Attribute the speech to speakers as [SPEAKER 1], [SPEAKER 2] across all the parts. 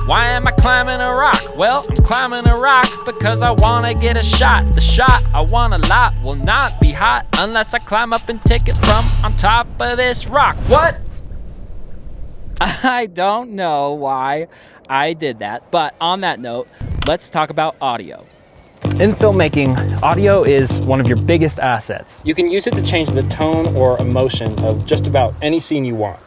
[SPEAKER 1] Why am I climbing a rock? Well, I'm climbing a rock because I wanna get a shot. The shot I want a lot will not be hot unless I climb up and take it from on top of this rock. What? I don't know why I did that, but on that note, let's talk about audio.
[SPEAKER 2] In filmmaking, audio is one of your biggest assets. You can use it to change the tone or emotion of just about any scene you want.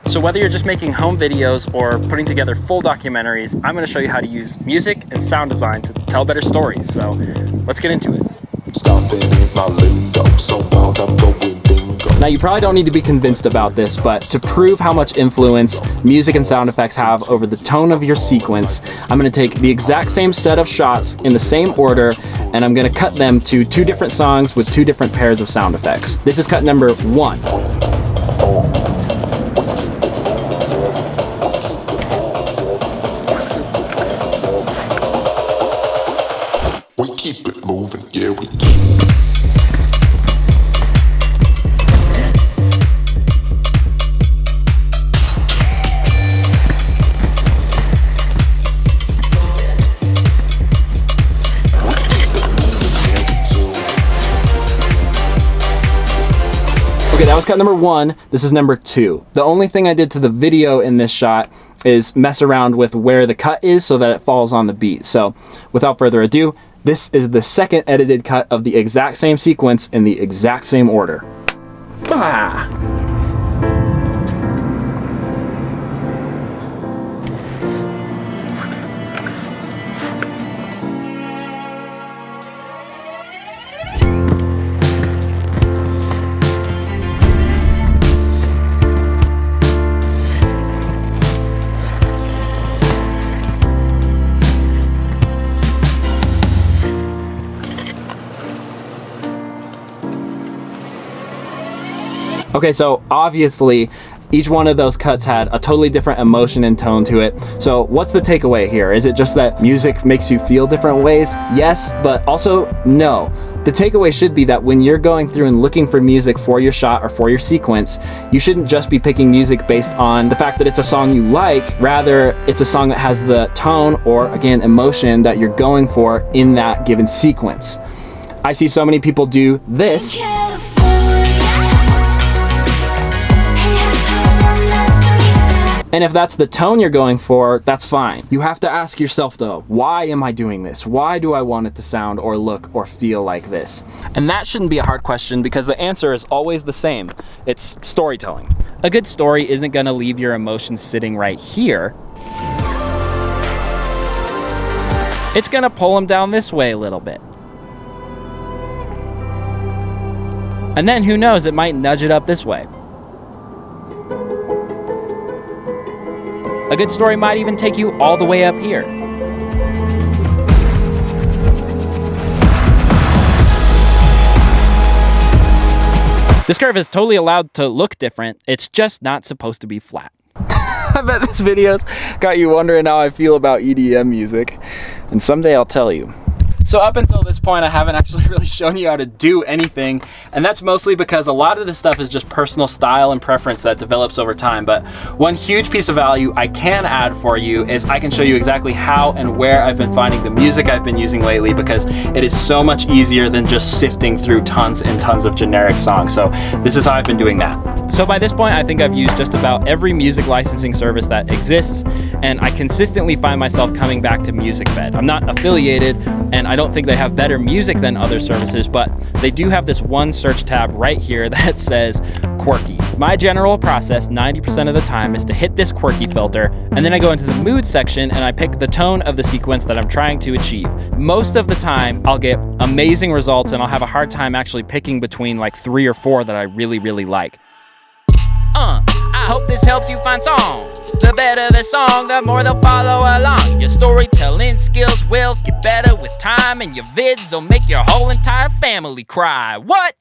[SPEAKER 2] So whether you're just making home videos or putting together full documentaries, I'm going to show you how to use music and sound design to tell better stories. So let's get into it. Now you probably don't need to be convinced about this, but to prove how much influence music and sound effects have over the tone of your sequence, I'm going to take the exact same set of shots in the same order, and I'm going to cut them to 2 different songs with 2 different pairs of sound effects. This is cut number 1.
[SPEAKER 3] We keep it moving, yeah we do.
[SPEAKER 2] Okay, that was cut number 1. This is number 2. The only thing I did to the video in this shot is mess around with where the cut is so that it falls on the beat. So without further ado, this is the second edited cut of the exact same sequence in the exact same order. Ah! Okay, so obviously each one of those cuts had a totally different emotion and tone to it. So what's the takeaway here? Is it just that music makes you feel different ways? Yes, but also no. The takeaway should be that when you're going through and looking for music for your shot or for your sequence, you shouldn't just be picking music based on the fact that it's a song you like. Rather, it's a song that has the tone or, again, emotion that you're going for in that given sequence. I see so many people do this. And if that's the tone you're going for, that's fine. You have to ask yourself though, why am I doing this? Why do I want it to sound or look or feel like this? And that shouldn't be a hard question because the answer is always the same. It's storytelling.
[SPEAKER 1] A good story isn't gonna leave your emotions sitting right here. It's gonna pull them down this way a little bit. And then who knows, it might nudge it up this way. A good story might even take you all the way up here. This curve is totally allowed to look different. It's just not supposed to be flat.
[SPEAKER 2] I bet this video's got you wondering how I feel about EDM music, and someday I'll tell you. So up until this point, I haven't actually really shown you how to do anything, and that's mostly because a lot of this stuff is just personal style and preference that develops over time. But one huge piece of value I can add for you is I can show you exactly how and where I've been finding the music I've been using lately, because it is so much easier than just sifting through tons and tons of generic songs. So this is how I've been doing that.
[SPEAKER 1] So by this point, I think I've used just about every music licensing service that exists, and I consistently find myself coming back to MusicBed. I'm not affiliated, and I don't think they have better music than other services, but they do have this one search tab right here that says quirky. My general process 90% of the time is to hit this quirky filter, and then I go into the mood section and I pick the tone of the sequence that I'm trying to achieve. Most of the time, I'll get amazing results, and I'll have a hard time actually picking between like 3 or 4 that I really, really like. I hope this helps you find songs. The better the song, the more they'll follow along. Your storytelling skills will get better with time, and your vids will make your whole entire family cry. What?